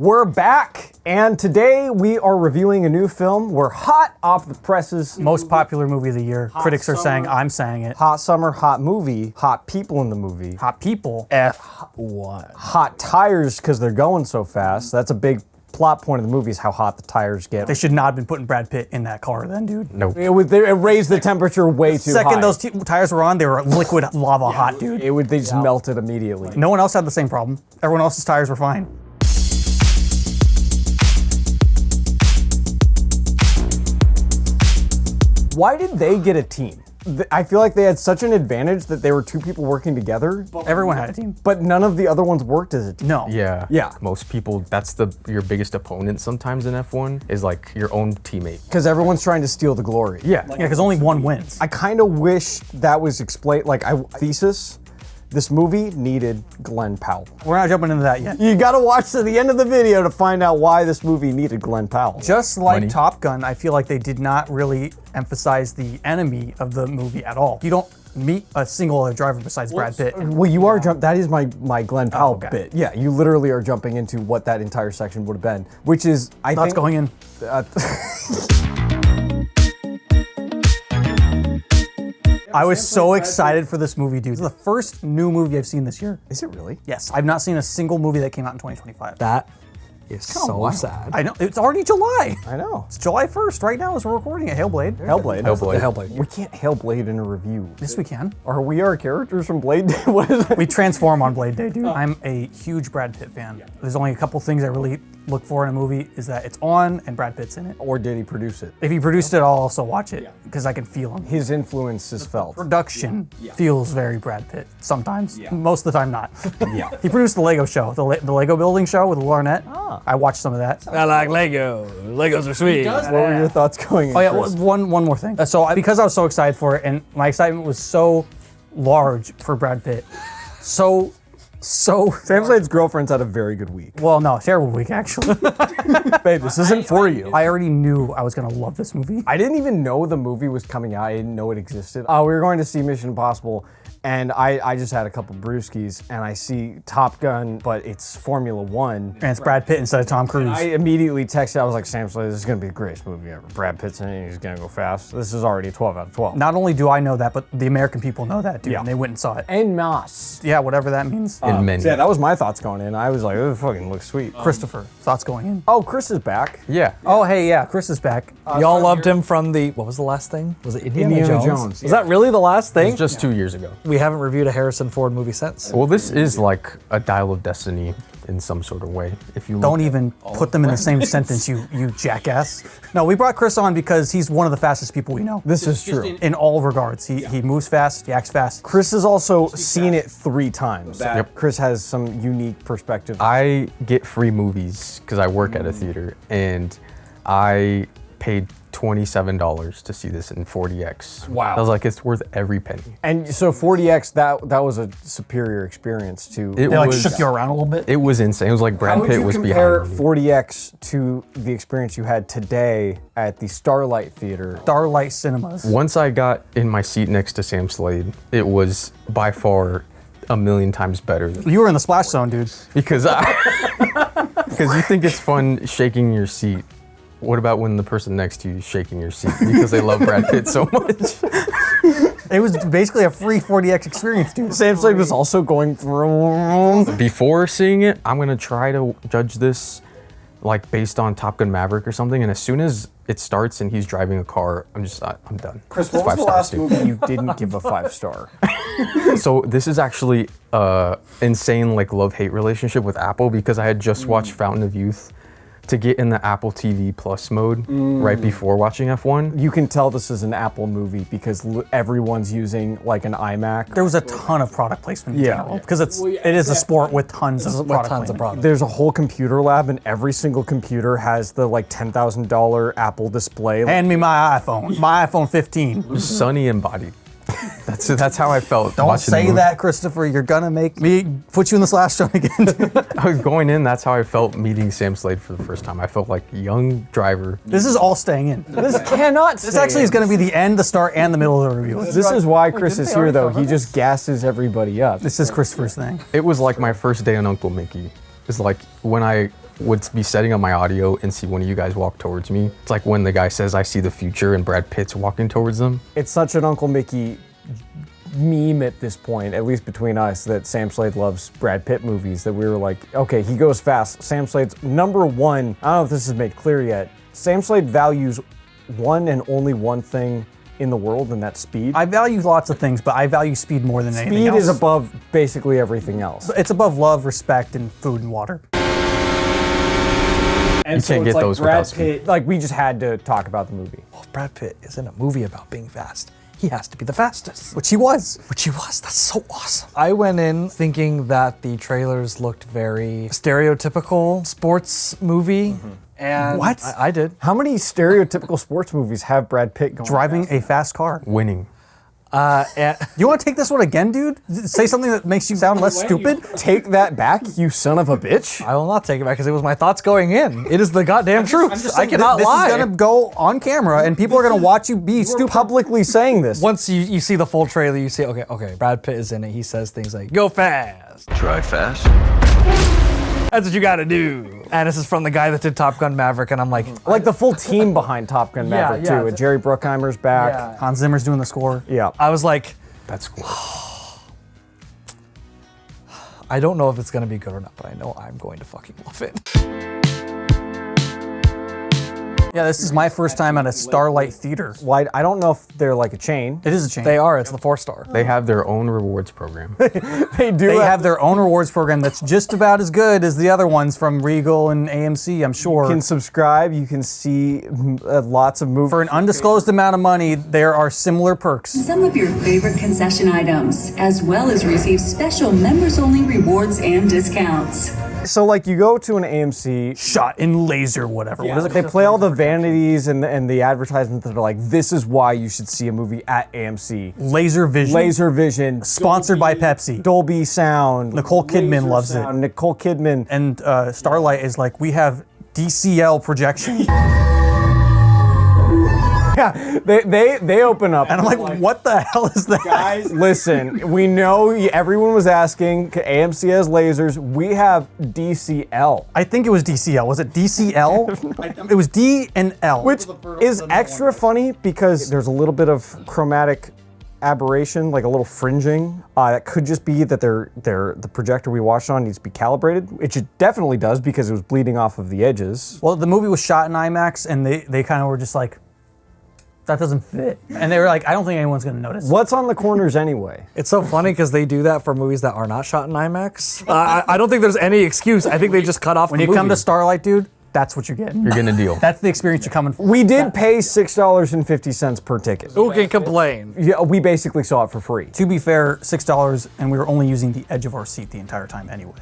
We're back, and today we are reviewing a new film. We're hot off the presses. Most popular movie of the year. Critics are saying, I'm saying it. Hot summer, hot movie, hot people in the movie. Hot people. F1. Hot tires because they're going so fast. That's a big plot point of the movie is how hot the tires get. They should not have been putting Brad Pitt in that car then, dude. Nope. It raised the temperature way too high. Second those tires were on, they were liquid lava hot, dude. They just melted immediately. No one else had the same problem. Everyone else's tires were fine. Why did they get a team? I feel like they had such an advantage that they were two people working together. Everyone had a team. But none of the other ones worked as a team. No. Yeah. Yeah. Most people, that's your biggest opponent sometimes in F1 is like your own teammate. Because everyone's trying to steal the glory. Yeah. Yeah, because only one wins. I kind of wish that was explained. Thesis, this movie needed Glenn Powell. We're not jumping into that yet. You gotta watch to the end of the video to find out why this movie needed Glenn Powell. Just like Money. Top Gun, I feel like they did not really emphasize the enemy of the movie at all. You don't meet a single other driver besides Brad Pitt. Well, you are that is my Glenn Powell okay. bit. Yeah, you literally are jumping into what that entire section would have been, which is I Thoughts think going in. I was so excited for this movie, dude. It's the first new movie I've seen this year. Is it really? Yes, I've not seen a single movie that came out in 2025. That is so sad. I know, it's already July. I know. It's July 1st right now as we're recording it. Hellblade. Hellblade. We can't Hellblade in a review. Yes, we can. Are we our characters from Blade Day? What is it? We transform on Blade Day, dude. I'm a huge Brad Pitt fan. There's only a couple things I really look for in a movie is that it's on and Brad Pitt's in it. Or did he produce it? If he produced it, I'll also watch it because I can feel him. His influence is felt. Production feels very Brad Pitt sometimes. Most of the time not. Yeah. He produced the Lego show, the Lego building show with Will Arnett. I watched some of that. I like Lego. Legos are sweet. What were your thoughts going in? Oh yeah, Chris? one more thing. Because I was so excited for it, and my excitement was so large for Brad Pitt, so Sam Slade's girlfriend's had a very good week. well, no, terrible week actually. Babe, this isn't for you. I already knew I was gonna love this movie. I didn't even know the movie was coming out. I didn't know it existed. We were going to see Mission Impossible, and I just had a couple brewskis, and I see Top Gun, but it's Formula One. And it's Brad Pitt instead of Tom Cruise. I immediately texted, I was like, Sam Slade, this is gonna be the greatest movie ever. Brad Pitt's in it, he's gonna go fast. This is already a 12 out of 12. Not only do I know that, but the American people know that, dude, Yeah. and they went and saw it. En masse. Yeah, whatever that means. In many. So yeah, that was my thoughts going in. I was like, oh, it fucking looks sweet. Christopher, thoughts going in. Oh, Chris is back. Yeah. Oh, hey, yeah, Chris is back. Y'all loved him from what was the last thing? Was it Indiana Indiana Jones? Jones, Was that really the last thing? It's just 2 years ago. We haven't reviewed a Harrison Ford movie since. Well, this is like a Dial of Destiny in some sort of way. If you Don't look even put them in the same sentence, you jackass. No, we brought Chris on because he's one of the fastest people we know. This is true. In all regards. He moves fast, he acts fast. Chris has also seen it 3 times. Yep. Chris has some unique perspective. I get free movies because I work at a theater, and I paid $27 to see this in 40X. Wow. I was like, it's worth every penny. And so 40X, that was a superior experience to. They like shook you around a little bit. It was insane. It was like How Brad would Pitt you was compare behind me. 40X to the experience you had today at the Starlight Theater? Starlight Cinemas. Once I got in my seat next to Sam Slade, it was by far a million times better You were in the splash zone, dude. because you think it's fun shaking your seat. What about when the person next to you is shaking your seat because they love Brad Pitt so much? It was basically a free 40X experience, dude. Sam Slade was also going through. Before seeing it, I'm gonna try to judge this like based on Top Gun Maverick or something, and as soon as it starts and he's driving a car, I'm done. Chris, It's what was 5 the stars, last dude. movie you didn't give a 5-star? So this is actually insane like love-hate relationship with Apple because I had just watched Fountain of Youth to get in the Apple TV Plus mode right before watching F1. You can tell this is an Apple movie because everyone's using like an iMac. There was a ton of product placement in Yeah. general, because it is a sport with tons of product placement. There's a whole computer lab, and every single computer has the like $10,000 Apple display. Hand me my iPhone 15. Sunny embodied. That's how I felt. Don't watching the say movie. that, Christopher. You're gonna make me put you in the slash zone again. I was going in, that's how I felt meeting Sam Slade for the first time. I felt like a young driver. This is all staying in. This cannot. This actually is going to be the end, the start, and the middle of the review. This is why Chris is here, though. He just gasses everybody up. This is Christopher's thing. It was like my first day on Uncle Mikki. It's like when I would be setting up my audio and see one of you guys walk towards me. It's like when the guy says, I see the future, and Brad Pitt's walking towards them. It's such an Uncle Mickey meme at this point, at least between us, that Sam Slade loves Brad Pitt movies, that we were like, okay, he goes fast. Sam Slade's number one, I don't know if this is made clear yet, Sam Slade values one and only one thing in the world, and that's speed. I value lots of things, but I value speed more than anything else. Speed is above basically everything else. It's above love, respect, and food and water. And You so can't it's get like those Brad without speed. Pitt, like we just had to talk about the movie. Well, if Brad Pitt is in a movie about being fast, he has to be the fastest. Which he was. Which he was. That's so awesome. I went in thinking that the trailers looked very stereotypical sports movie. And What? I did. How many stereotypical sports movies have Brad Pitt going Driving fast? a fast car. Winning. And You want to take this one again, dude? Say something that makes you sound less stupid? Take that back, you son of a bitch. I will not take it back because it was my thoughts going in. It is the goddamn truth. I cannot this lie. is gonna go on camera, and people are gonna watch you be We're stupid. publicly saying this. Once you see the full trailer, you see, okay, Brad Pitt is in it. He says things like, go fast. Drive fast. That's what you gotta do. And this is from the guy that did Top Gun Maverick, and I'm like, Like the full team behind Top Gun Maverick yeah. too. Jerry Bruckheimer's back. Hans Zimmer's doing the score. Yeah. I was like, That's cool. I don't know if it's gonna be good or not, but I know I'm going to fucking love it. Yeah, this is my first time at a Starlight Theater. Well, I don't know if they're like a chain. It is a chain. They are, it's the 4-star. They have their own rewards program. They do. They have their own rewards program that's just about as good as the other ones from Regal and AMC, I'm sure. You can subscribe. You can see lots of movies. For an undisclosed amount of money, there are similar perks. Some of your favorite concession items, as well as receive special members-only rewards and discounts. So like you go to an AMC. Shot in laser, whatever. What is it? They play all the vanities and the advertisements that are like, this is why you should see a movie at AMC. Laser Vision. Laser Vision. Sponsored by Pepsi. Dolby Sound. Nicole Kidman Laser loves sound, it. Nicole Kidman. And Starlight is like, we have DCL projection. Yeah, they open up. And I'm like, what the hell is that? Guys, listen, we know everyone was asking, AMC has lasers, we have DCL. I think it was DCL. Was it DCL? It was D and L. Which is extra funny because there's a little bit of chromatic aberration, like a little fringing. That could just be that the projector we watched on needs to be calibrated, which it definitely does because it was bleeding off of the edges. Well, the movie was shot in IMAX, and they kind of were just like, that doesn't fit. And they were like, I don't think anyone's gonna notice. What's on the corners anyway? It's so funny because they do that for movies that are not shot in IMAX. I don't think there's any excuse. I think they just cut off When the you movie. come to Starlight, dude, that's what you're getting. You're gonna deal. That's the experience you're coming for. We did pay $6.50 per ticket. Who can complain? Yeah, we basically saw it for free. To be fair, $6, and we were only using the edge of our seat the entire time anyway.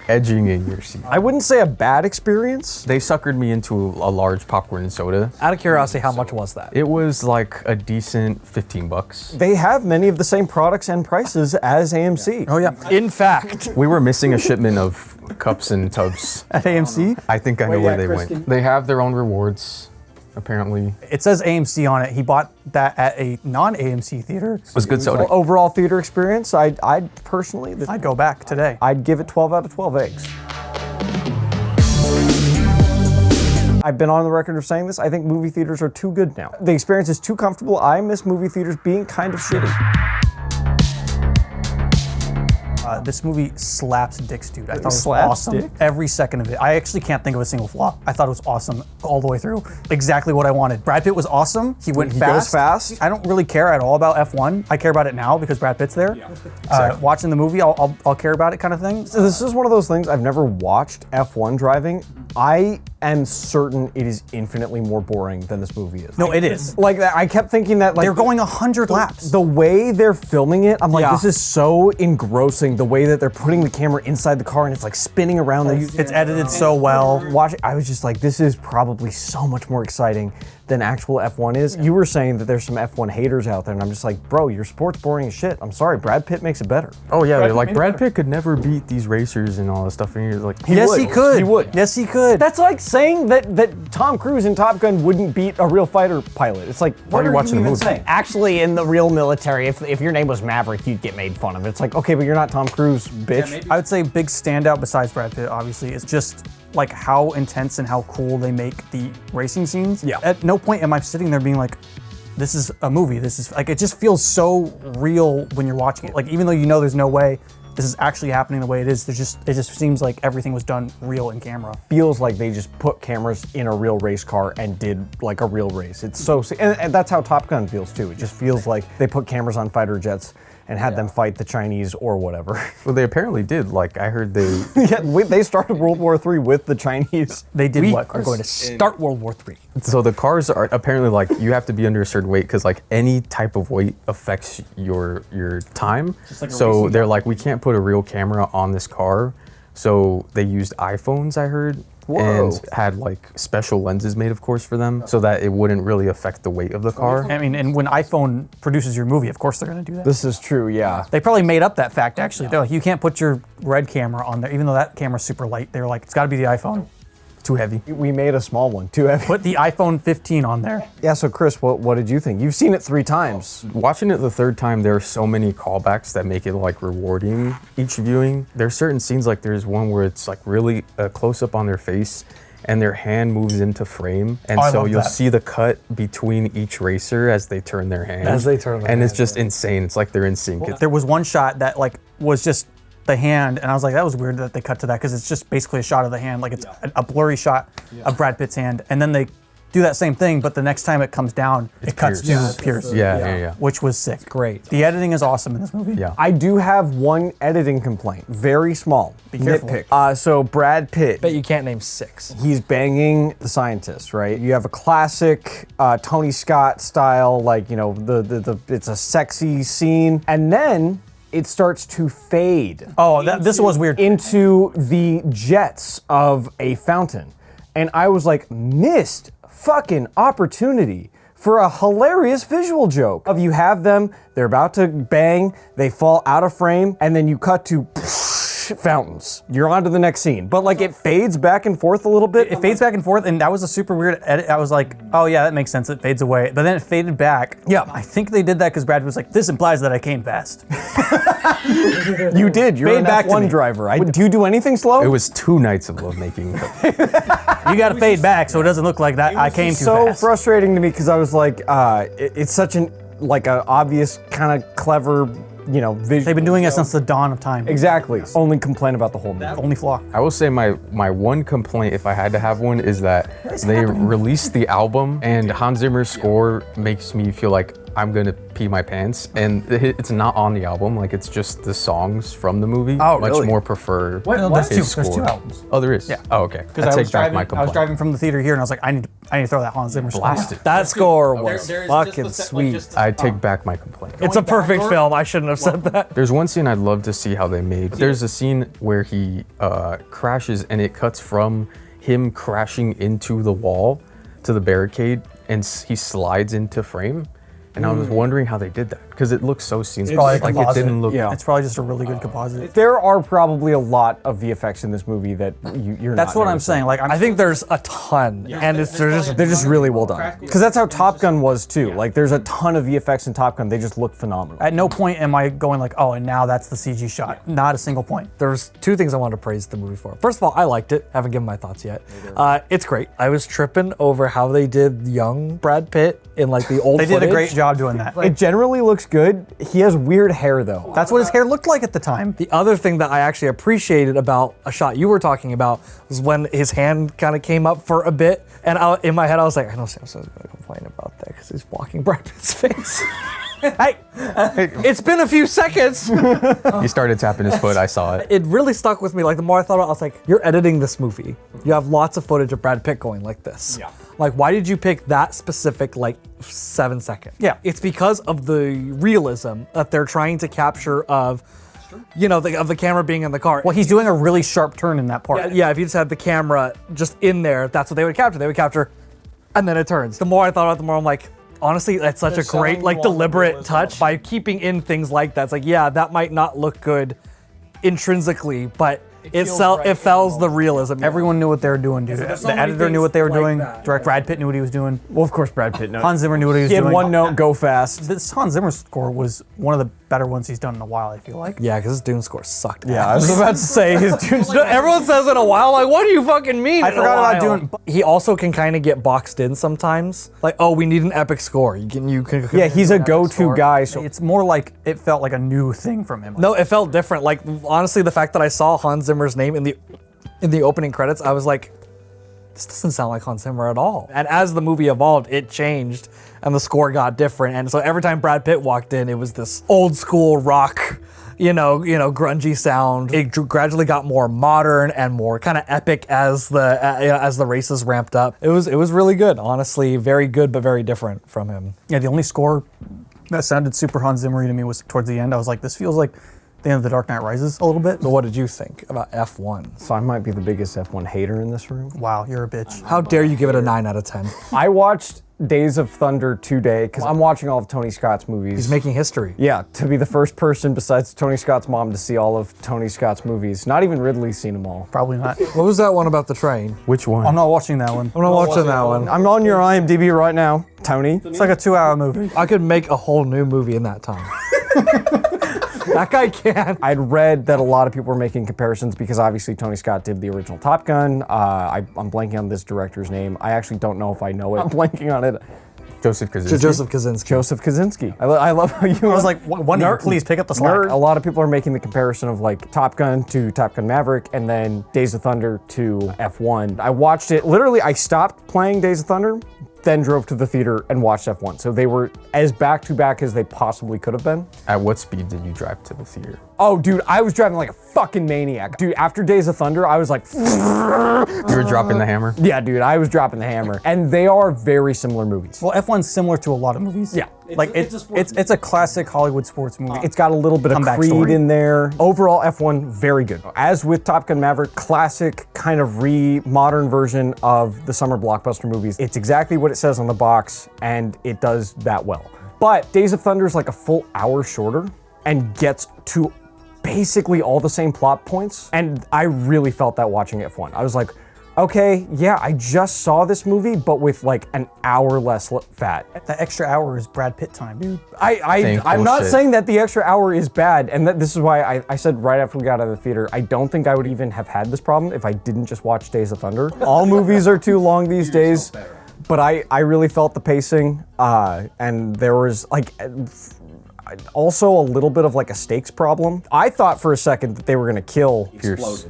Edging in your seat. I wouldn't say a bad experience. They suckered me into a large popcorn and soda. Out of curiosity, how much was that? It was like a decent 15 bucks. They have many of the same products and prices as AMC. Oh yeah, In fact, We were missing a shipment of cups and tubs. at AMC. I think I know where they went. They have their own rewards, apparently. It says AMC on it. He bought that at a non-AMC theater. It was good soda. Overall theater experience, I'd personally, I'd go back today. I'd give it 12 out of 12 eggs. I've been on the record of saying this. I think movie theaters are too good now. The experience is too comfortable. I miss movie theaters being kind of shitty. This movie slaps dicks, dude. I thought it was Slaps awesome. dick? Every second of it. I actually can't think of a single flaw. I thought it was awesome all the way through. Exactly what I wanted. Brad Pitt was awesome. He went He fast. goes fast. I don't really care at all about F1. I care about it now because Brad Pitt's there. Watching the movie, I'll care about it kind of thing. So this is one of those things, I've never watched F1 driving. I am certain it is infinitely more boring than this movie is. No, it is. Like that, I kept thinking that like They're going 100 laps. the way they're filming it, I'm like, Yeah. this is so engrossing. The way that they're putting the camera inside the car and it's like spinning around. It's edited so well. Watching, I was just like, this is probably so much more exciting than actual F1 is. You were saying that there's some F1 haters out there, and I'm just like, bro, your sport's boring as shit. I'm sorry, Brad Pitt makes it better. Oh yeah, they're like, Brad Pitt could never beat these racers and all that stuff. And you're like, Yes, would. he could. He would. Yes, he could. That's like saying that Tom Cruise in Top Gun wouldn't beat a real fighter pilot. It's like, Why are you watching the movie? saying? Actually, in the real military, if your name was Maverick, you'd get made fun of. It's like, okay, but you're not Tom Cruise, bitch. I would say big standout besides Brad Pitt, obviously, is just like how intense and how cool they make the racing scenes. Yeah. At no point am I sitting there being like, this is a movie. This is like, it just feels so real when you're watching it. Like, even though you know there's no way this is actually happening the way it is, it just seems like everything was done real in camera. Feels like they just put cameras in a real race car and did like a real race. It's so, and that's how Top Gun feels too. It just feels like they put cameras on fighter jets and had them fight the Chinese or whatever. Well, they apparently did. Like, I heard they... Yeah, they started World War III with the Chinese. They did We what? are going to start World War III. So the cars are apparently like, you have to be under a certain weight because like any type of weight affects your time. So they're like, we can't put a real camera on this car. So they used iPhones, I heard. And had like special lenses made, of course, for them so that it wouldn't really affect the weight of the car. I mean, and when iPhone produces your movie, of course they're gonna do that. This is true, yeah. They probably made up that fact, actually. They're like, you can't put your Red camera on there, even though that camera's super light. They were like, it's gotta be the iPhone. Too heavy. We made a small one, too heavy. Put the iPhone 15 on there. Yeah, so Chris, what did you think? You've seen it 3 times. Watching it the third time, there are so many callbacks that make it like rewarding each viewing. There's certain scenes, like there's one where it's like really a close up on their face and their hand moves into frame. And so you'll see the cut between each racer as they turn their hand. And it's just insane. It's like they're in sync. There was one shot that like was just the hand, and I was like, that was weird that they cut to that because it's just basically a shot of the hand, like it's a blurry shot of Brad Pitt's hand, and then they do that same thing, but the next time it comes down, it cuts to Pierce. Yeah. Which was sick. Great. The editing is awesome in this movie. Yeah. I do have one editing complaint, very small. Be careful. Nitpick. So Brad Pitt, Bet you can't name 6. he's banging the scientist, right? You have a classic Tony Scott style, like, you know, it's a sexy scene, and then it starts to fade. Oh, this was weird. Into the jets of a fountain. And I was like, missed fucking opportunity for a hilarious visual joke. Of you have them, they're about to bang, they fall out of frame, and then you cut to fountains. You're on to the next scene. But like it fades back and forth a little bit. It fades back and forth, and that was a super weird edit. I was like, oh yeah, that makes sense. It fades away. But then it faded back. Yeah. I think they did that because Brad was like, this implies that I came fast. You did. You're Fade an back to F1 me. driver. Do you do anything slow? It was 2 nights of lovemaking. You gotta fade back so it doesn't look like that I came too so fast. frustrating to me because I was like, it's such an obvious kind of clever, you know, visual. They've been doing it since the dawn of time. Exactly. Only complain about the whole movie. Only flaw. I will say my one complaint, if I had to have one, is that they released the album and Hans Zimmer's score makes me feel like I'm gonna pee my pants, and it's not on the album. Like it's just the songs from the movie. Oh, Much really? more prefer No, his there's score. 2 albums. Oh, there is. Yeah. Oh, okay. Because I I take was back my driving. I was complaint. driving from the theater here, and I was like, I need to throw that Hans Zimmer score. Blast it. That score was fucking sweet. I take back my complaint. It's a perfect film. I shouldn't have said that. There's one scene I'd love to see how they made. There's a scene where he crashes and it cuts from him crashing into the wall to the barricade and he slides into frame. And I was wondering how they did that because it looks so seamless. probably a Like it composite. didn't look. Yeah. It's probably just a really good composite. There are probably a lot of VFX in this movie that you're That's not what I'm noticing. saying. Like, I think there's a ton, and they're just really well done. Because that's how Top Gun was too. Like there's a ton of VFX in Top Gun. They just look phenomenal. at no point am I going like, oh, and now that's the CG shot. Not a single point. There's 2 things I wanted to praise the movie for. First of all, I liked it. Haven't given my thoughts yet. It's great. I was tripping over how they did young Brad Pitt in like the old They did a footage. great job doing that. It generally looks good. He has weird hair though. That's what his hair looked like at the time. The other thing that I actually appreciated about a shot you were talking about was when his hand kind of came up for a bit, and in my head I was like, I know Samson's gonna complain about that because he's blocking Brad Pitt's face. Hey, it's been a few seconds. He started tapping his foot. I saw it. It really stuck with me. Like the more I thought about it, I was like, you're editing this movie. You have lots of footage of Brad Pitt going like this. Yeah. Like, why did you pick that specific, like, 7 seconds? Yeah. It's because of the realism that they're trying to capture of, you know, of the camera being in the car. Well, he's doing a really sharp turn in that part. Yeah, if you just had the camera just in there, that's what they would capture. They would capture, and then it turns. The more I thought about it, the more I'm like, honestly, that's such a great, like, deliberate touch. By keeping in things like that, it's like, yeah, that might not look good intrinsically, but it sells the realism. Everyone knew what they were doing, dude. The editor knew what they were doing. Director Brad Pitt knew what he was doing. Well, of course, Brad Pitt knows. Hans Zimmer knew what he was He had doing. one note, go fast. This Hans Zimmer score was one of the better ones he's done in a while, I feel like. Yeah, because his Dune score sucked. Yeah, I was about to say his tunes. Everyone says in a while, like, what do you fucking mean? I forgot about Dune. He also can kind of get boxed in sometimes. Like, oh, we need an epic score. You can. Yeah, he's a epic go-to score. guy. So It's more like it felt like a new thing from him. No, it felt different. Like, honestly, the fact that I saw Hans Zimmer's name in the opening credits, I was like, this doesn't sound like Hans Zimmer at all. And as the movie evolved, it changed and the score got different. And so every time Brad Pitt walked in, it was this old school rock, grungy sound. It gradually got more modern and more kind of epic as the races ramped up. It was really good, honestly, very good but very different from him. Yeah, the only score that sounded super Hans Zimmer to me was towards the end. I was like, this feels like the end of The Dark Knight Rises a little bit. But what did you think about F1? So I might be the biggest F1 hater in this room. Wow, you're a bitch. How dare you give it a 9 out of 10? I watched Days of Thunder today because I'm watching all of Tony Scott's movies. He's making history. Yeah, to be the first person besides Tony Scott's mom to see all of Tony Scott's movies. Not even Ridley's seen them all. Probably not. What was that one about the train? Which one? I'm not watching that one. I'm not watching that one. I'm on your IMDb right now, Tony. It's like a 2-hour movie. I could make a whole new movie in that time. That guy can. I'd read that a lot of people were making comparisons because obviously Tony Scott did the original Top Gun. I'm blanking on this director's name. I actually don't know if I know it. I'm blanking on it. Joseph Kosinski. Joseph Kosinski. Joseph Kosinski. I love how you. I was like, one nerd, please pick up the slack. A lot of people are making the comparison of like Top Gun to Top Gun Maverick and then Days of Thunder to F1. I watched it, literally I stopped playing Days of Thunder, then drove to the theater and watched F1. So they were as back-to-back as they possibly could have been. At what speed did you drive to the theater? Oh, dude, I was driving like a fucking maniac. Dude, after Days of Thunder, I was like, You were dropping the hammer? yeah, dude, I was dropping the hammer. And they are very similar movies. Well, F1's similar to a lot of movies. Yeah. It's a classic Hollywood sports movie. It's got a little bit of Comeback Creed story. in there. Overall, F1, very good. As with Top Gun Maverick, classic kind of modern version of the summer blockbuster movies. It's exactly what it says on the box, and it does that well. But Days of Thunder is like a full hour shorter and gets to basically all the same plot points. And I really felt that watching F1. I was like, okay, yeah, I just saw this movie, but with like an hour less fat. That extra hour is Brad Pitt time, dude. I'm not saying that the extra hour is bad, and this is why I said right after we got out of the theater, I don't think I would even have had this problem if I didn't just watch Days of Thunder. All movies are too long these days, but I really felt the pacing, and there was like also a little bit of like a stakes problem. I thought for a second that they were gonna kill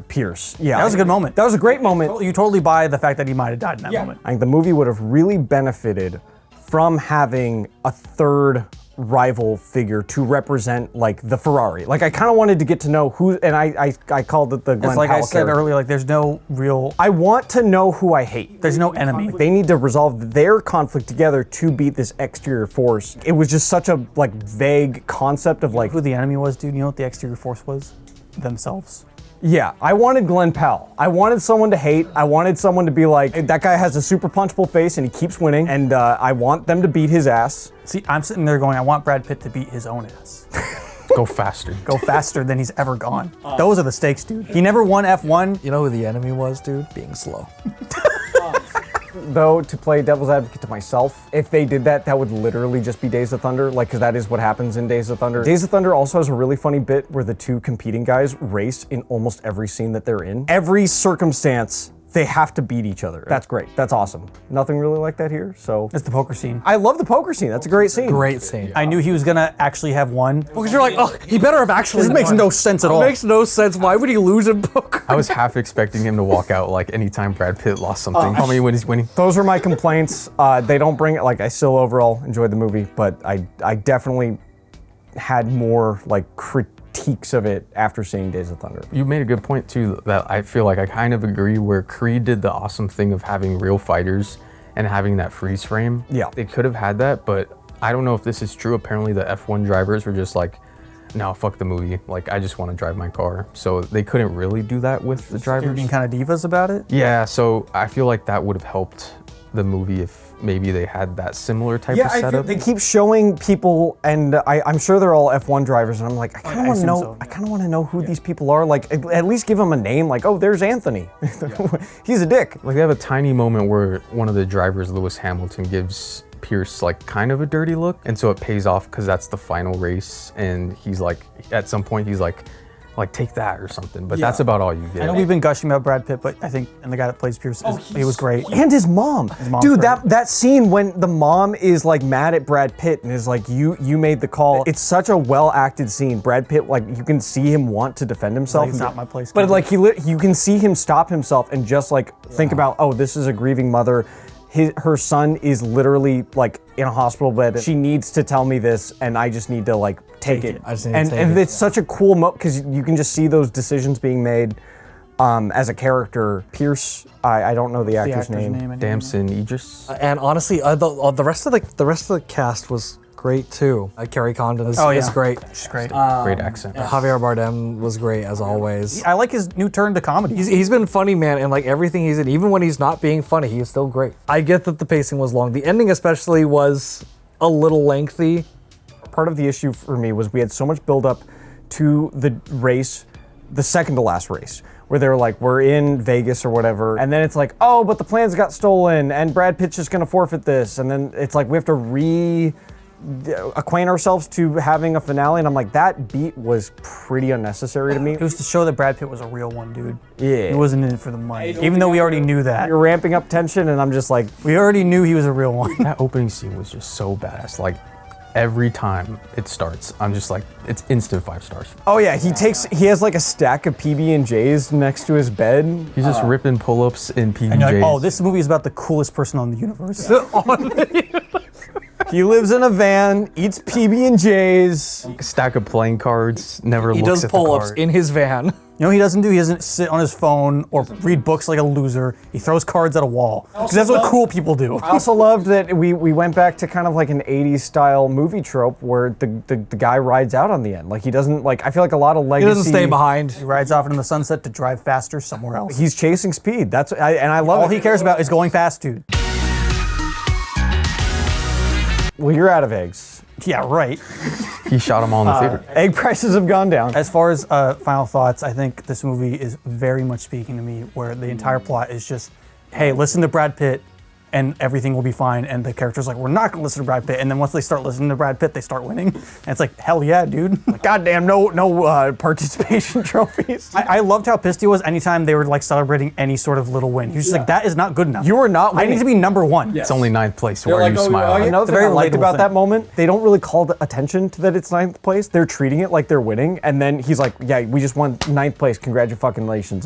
Pierce. Yeah, That was a good moment. That was a great moment. You totally buy the fact that he might have died in that moment. I think the movie would have really benefited from having a third rival figure to represent like the Ferrari. Like I kind of wanted to get to know who, and I called it the Glenn It's like Powell I said character. earlier, like there's no real, I want to know who I hate. there's no enemy. They need to resolve their conflict together to beat this exterior force. It was just such a like vague concept of like, Who the enemy was, dude? You know what the exterior force was? Themselves. yeah, I wanted Glenn Powell. I wanted someone to hate. I wanted someone to be like, "Hey, that guy has a super punchable face and he keeps winning, and I want them to beat his ass." See, I'm sitting there going, I want Brad Pitt to beat his own ass. Go faster. Go faster than he's ever gone. Those are the stakes, dude. He never won F1. You know who the enemy was, dude? Being slow. Though, to play devil's advocate to myself, if they did that, that would literally just be Days of Thunder, like, because that is what happens in Days of Thunder. Days of Thunder also has a really funny bit where the two competing guys race in almost every scene that they're in. Every circumstance, they have to beat each other. That's great. That's awesome. Nothing really like that here, so. It's the poker scene. I love the poker scene. That's a great scene. Great scene. I knew he was gonna actually have won. Because you're like, oh, he better have actually This makes won. no sense at all. It makes no sense. Why would he lose in poker? I was half expecting him to walk out like anytime Brad Pitt lost something. Tell me when he's winning. Those are my complaints. They don't bring it, like, I still overall enjoyed the movie, but I definitely had more, like, critiques of it after seeing Days of Thunder. You made a good point too, that I feel like I kind of agree, where Creed did the awesome thing of having real fighters and having that freeze frame. Yeah. They could have had that, but I don't know if this is true. Apparently the F1 drivers were just like, no, fuck the movie. Like, I just want to drive my car. So they couldn't really do that with the You're drivers. being kind of divas about it. Yeah, so I feel like that would have helped the movie if maybe they had that similar type Yeah, of I feel setup. they keep showing people, and I'm sure they're all F1 drivers, and I'm like, I kind of want to assume know. so. I kind of want to know who these people are. Like, at least give them a name. Like, oh, there's Anthony. He's a dick. Like they have a tiny moment where one of the drivers, Lewis Hamilton, gives Pierce like kind of a dirty look, and so it pays off because that's the final race, and he's like, at some point he's like take that or something, but that's about all you get. I know we've been gushing about Brad Pitt, but I think, and the guy that plays Pierce, he was great. And his mom. mom's Dude, great. that scene when the mom is like mad at Brad Pitt and is like, you made the call. It's such a well acted scene. Brad Pitt, like, you can see him want to defend himself. Like, it's not my place. But like you can see him stop himself and just like think about, oh, this is a grieving mother. Her son is literally like in a hospital bed. She needs to tell me this, and I just need to like take it. I just need to and take and it, it's such a cool moment because you can just see those decisions being made as a character. Pierce, I don't know the actor's name. Damson Idris. And honestly, the rest of the cast was great too. Carrie Condon is great. She's great. Great accent. Javier Bardem was great as always. I like his new turn to comedy. He's been funny, man, and like everything he's in, even when he's not being funny, he's still great. I get that the pacing was long. The ending especially was a little lengthy. Part of the issue for me was we had so much build up to the race, the second to last race, where they were like, we're in Vegas or whatever, and then it's like, oh, but the plans got stolen, and Brad Pitt's just gonna forfeit this, and then it's like we have to acquaint ourselves to having a finale, and I'm like, that beat was pretty unnecessary to me. It was to show that Brad Pitt was a real one, dude. Yeah. He wasn't in it for the money. Even though we already knew that. You're ramping up tension, and I'm just like, We already knew he was a real one. That opening scene was just so badass. Like every time it starts, I'm just like, it's instant 5 stars. oh yeah, he has like a stack of PB&Js next to his bed. He's just ripping pull-ups in PBJs. And you're like, oh, this movie is about the coolest person on the universe. He lives in a van, eats PB&Js. Stack of playing cards, never He looks does at the pull-ups card. in his van. You know what he doesn't do? He doesn't sit on his phone or read books like a loser. He throws cards at a wall. Because that's what cool people do. I also loved that we went back to kind of like an 80s style movie trope where the guy rides out on the end. Like he doesn't, like, I feel like a lot of He legacy. doesn't stay behind. He rides off into the sunset to drive faster somewhere else. He's chasing speed. And I love All it. he cares about is going fast, dude. Well, you're out of eggs. Yeah, right. He shot them all in the theater. Egg prices have gone down. As far as final thoughts, I think this movie is very much speaking to me, where the entire plot is just, hey, listen to Brad Pitt and everything will be fine. And the character's like, we're not gonna listen to Brad Pitt. And then once they start listening to Brad Pitt, they start winning. And it's like, hell yeah, dude. Goddamn, no participation trophies. I loved how pissed he was anytime they were like celebrating any sort of little win. He was just like, that is not good enough. You are not I need winning. to be number one. It's only 9th place. Why are like, you oh, smiling? Another It's a thing I very liked relatable about that thing. moment, they don't really call attention to that it's 9th place. They're treating it like they're winning, and then he's like, "Yeah, we just won 9th place. Congratulations!"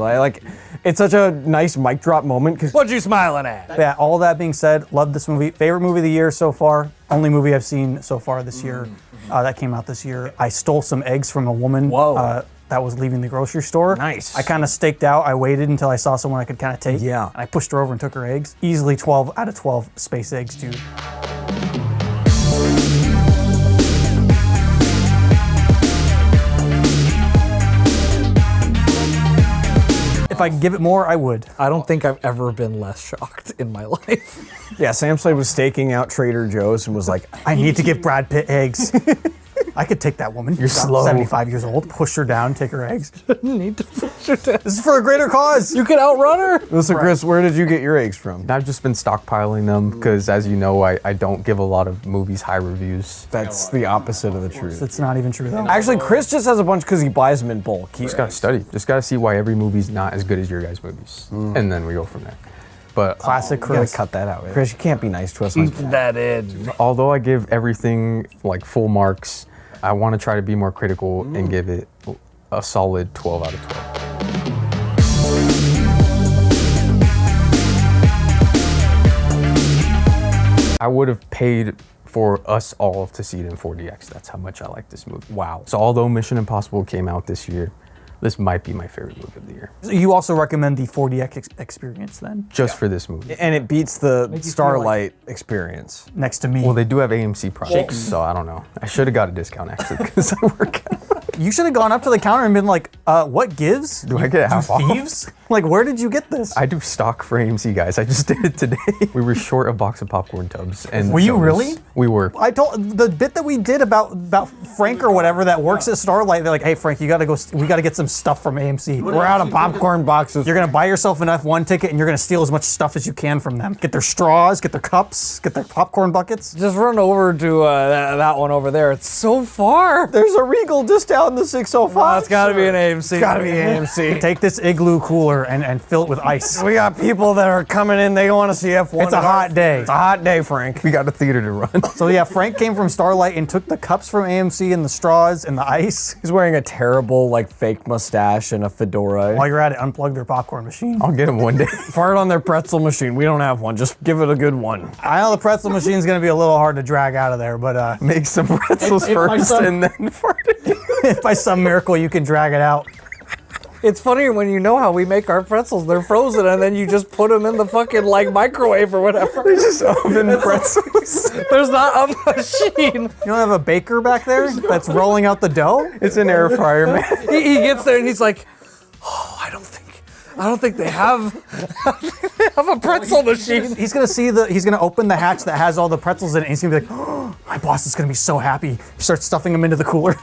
It's such a nice mic drop moment because What you smiling at? Yeah, all that being said, love this movie. Favorite movie of the year so far. Only movie I've seen so far this year. That came out this year. I stole some eggs from a woman. Whoa. That was leaving the grocery store. Nice. I kind of staked out. I waited until I saw someone I could kind of take. Yeah. And I pushed her over and took her eggs. Easily 12 out of 12 space eggs, dude. If I could give it more, I would. I don't think I've ever been less shocked in my life. yeah, Sam Slade was staking out Trader Joe's and was like, I need to give Brad Pitt eggs. I could take that woman. You're slow. 75 years old. Push her down, take her eggs. Need to push her down. This is for a greater cause. You can outrun her. "Listen, Chris, where did you get your eggs from?" I've just been stockpiling them because, as you know, I don't give a lot of movies high reviews. That's the opposite of the truth. It's not even true though. Actually, Chris just has a bunch because he buys them in bulk. Just gotta study. Just gotta see why every movie's not as good as your guys' movies, and then we go from there. But Classic You gotta Chris. cut that out. Chris, you can't be nice to us. Like that. That in. although I give everything like full marks, I want to try to be more critical and give it a solid 12 out of 12. I would have paid for us all to see it in 4DX. That's how much I like this movie. Wow. So although Mission Impossible came out this year, this might be my favorite movie of the year. You also recommend the 4DX experience then? Just for this movie. And it beats the Starlight experience. Next to me. Well, they do have AMC products, so I don't know. I should have got a discount actually because I work at You should have gone up to the counter and been like, what gives? Do I get half off? Thieves? Like, where did you get this? I do stock for AMC, guys. I just did it today. We were short a box of popcorn tubs. And Were you sodas. really? We were. I told the bit that we did about Frank or whatever that works at Starlight. They're like, hey Frank, you gotta go. We gotta get some stuff from AMC. We're out of popcorn boxes. You're gonna buy yourself an F1 ticket and you're gonna steal as much stuff as you can from them. Get their straws, get their cups, get their popcorn buckets. Just run over to that one over there. It's so far. There's a Regal just out in the 605. It's gotta be an AMC. Gotta be AMC. Take this igloo cooler and fill it with ice. We got people that are coming in. They want to see F1. It's a hot day. It's a hot day, Frank. We got a theater to run. So yeah, Frank came from Starlight and took the cups from AMC and the straws and the ice. He's wearing a terrible, like, fake mustache and a fedora. While you're at it, unplug their popcorn machine. I'll get him one day. Fart on their pretzel machine. We don't have one. Just give it a good one. I know the pretzel machine's gonna be a little hard to drag out of there, but Make some pretzels first and then fart it. if by some miracle you can drag it out. It's funnier when you know how we make our pretzels. They're frozen, and then you just put them in the fucking like microwave or whatever. Just oven pretzels. There's not a machine. You don't have a baker back there that's rolling out the dough? It's an air fryer, man. He gets there and he's like, "Oh, I don't think they have a pretzel machine." He's gonna open the hatch that has all the pretzels in it, and he's gonna be like, oh, my boss is gonna be so happy. He starts stuffing them into the cooler.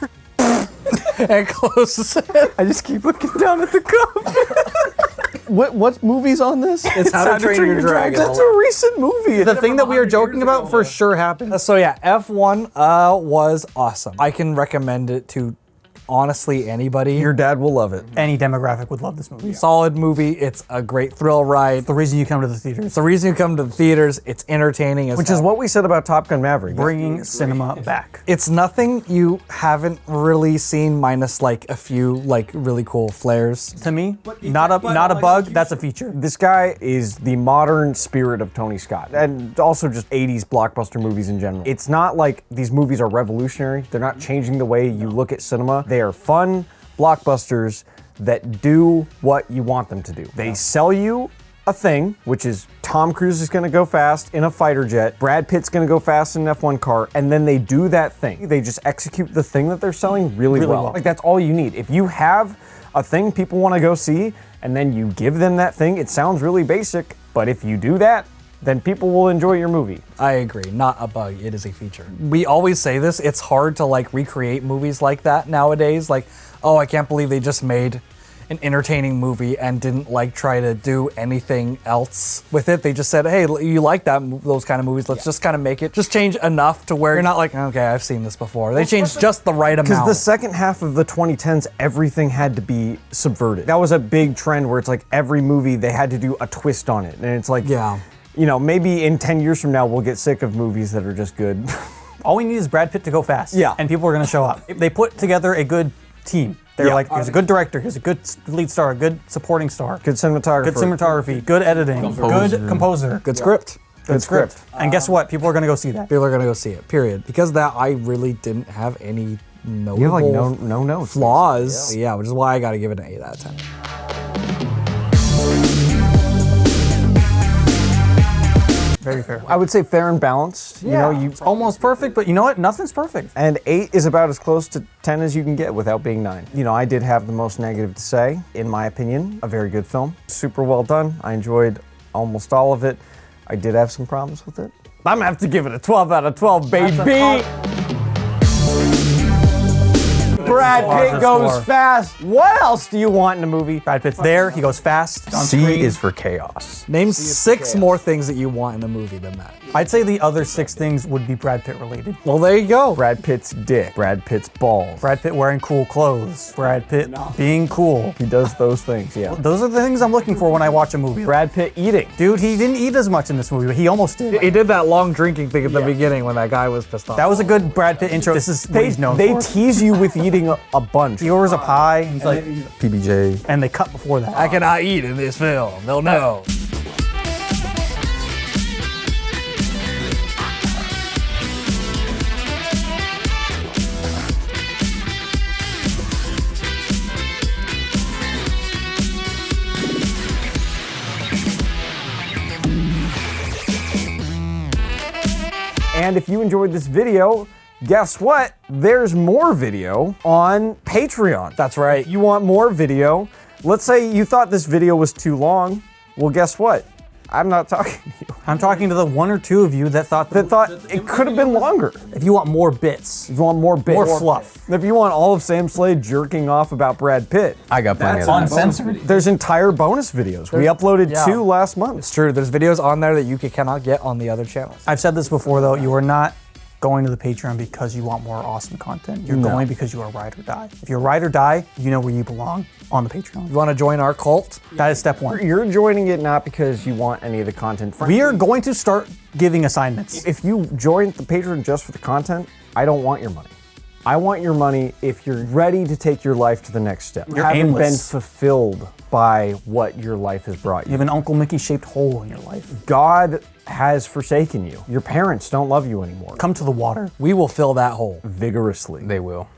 And closes it. I just keep looking down at the cup. What movie's on this? It's How to Train Your Dragon. That's a recent movie. The thing that we are joking about for sure happened. So yeah, F1 was awesome. I can recommend it to honestly anybody. Your dad will love it. Any demographic would love this movie. Solid movie. It's a great thrill ride. The reason you come to the theaters. It's the reason you come to the theaters. It's entertaining as Which is what we said about Top Gun Maverick. Bringing cinema back. It's nothing you haven't really seen minus like a few like really cool flares. To me, not a bug, that's a feature. This guy is the modern spirit of Tony Scott, and also just 80s blockbuster movies in general. It's not like these movies are revolutionary. They're not changing the way you look at cinema. They are fun blockbusters that do what you want them to do. They sell you a thing, which is Tom Cruise is gonna go fast in a fighter jet, Brad Pitt's gonna go fast in an F1 car, and then they do that thing. They just execute the thing that they're selling really well. Like, that's all you need. If you have a thing people wanna go see, and then you give them that thing, it sounds really basic, but if you do that, then people will enjoy your movie. I agree, not a bug, it is a feature. We always say this, it's hard to like recreate movies like that nowadays. Like, oh, I can't believe they just made an entertaining movie and didn't like try to do anything else with it. They just said, hey, you like those kind of movies, let's just kind of make it, just change enough to where you're not like, okay, I've seen this before. They changed just the right amount. Because the second half of the 2010s, everything had to be subverted. That was a big trend where it's like every movie, they had to do a twist on it. And it's like, yeah. You know, maybe in 10 years from now, we'll get sick of movies that are just good. All we need is Brad Pitt to go fast. Yeah. And people are gonna show up. They put together a good team. They're like, here's a good director, here's a good lead star, a good supporting star. Good cinematography. Good cinematography, good editing, good composer. Good script. Good script. And guess what? People are gonna go see that. People are gonna go see it, period. Because of that, I really didn't have any notable You have like no notes. flaws. Yeah, which is why I gotta give it an 8 out of 10. Very fair. I would say fair and balanced. Yeah. You know, It's almost perfect, but you know what? Nothing's perfect. and 8 is about as close to 10 as you can get without being 9. You know, I did have the most negative to say. In my opinion, a very good film. Super well done. I enjoyed almost all of it. I did have some problems with it. I'm gonna have to give it a 12 out of 12, baby. Brad Pitt goes fast. What else do you want in a movie? Brad Pitt's there, he goes fast. On C screen. is for chaos. Name 6 more things that you want in a movie than that. I'd say the other 6 things would be Brad Pitt related. Well, there you go. Brad Pitt's dick. Brad Pitt's balls. Brad Pitt wearing cool clothes. Brad Pitt being cool. He does those things, yeah. Those are the things I'm looking for when I watch a movie. Brad Pitt eating. Dude, he didn't eat as much in this movie, but he almost did. He did that long drinking thing at the beginning when that guy was pissed off. That was a good Brad Pitt intro. This is what he's known They for. tease you with eating a bunch. He orders a pie, he's like, PBJ. and they cut before that. I cannot eat in this film. They'll know. And if you enjoyed this video, guess what? There's more video on Patreon. That's right. If you want more video, let's say you thought this video was too long. Well, guess what? I'm not talking to you. I'm talking to the 1 or 2 of you that thought It could have been longer. if you want more bits, If you want more bits. more fluff. If you want all of Sam Slade jerking off about Brad Pitt, I got plenty of That's that. uncensored. there's entire bonus videos. We uploaded yeah. 2 last month. It's true. There's videos on there that you cannot get on the other channels. I've said this before though, you are not going to the Patreon because you want more awesome content. You're going because you are ride or die. If you're ride or die, you know where you belong on the Patreon. You want to join our cult? That is step 1. You're joining it not because you want any of the content. We are going to start giving assignments. If you join the Patreon just for the content, I don't want your money. I want your money if you're ready to take your life to the next step. You haven't aimless. been fulfilled by what your life has brought You you. have an Uncle Mickey shaped hole in your life. God has forsaken you. Your parents don't love you anymore. Come to the water. We will fill that hole. Vigorously. They will.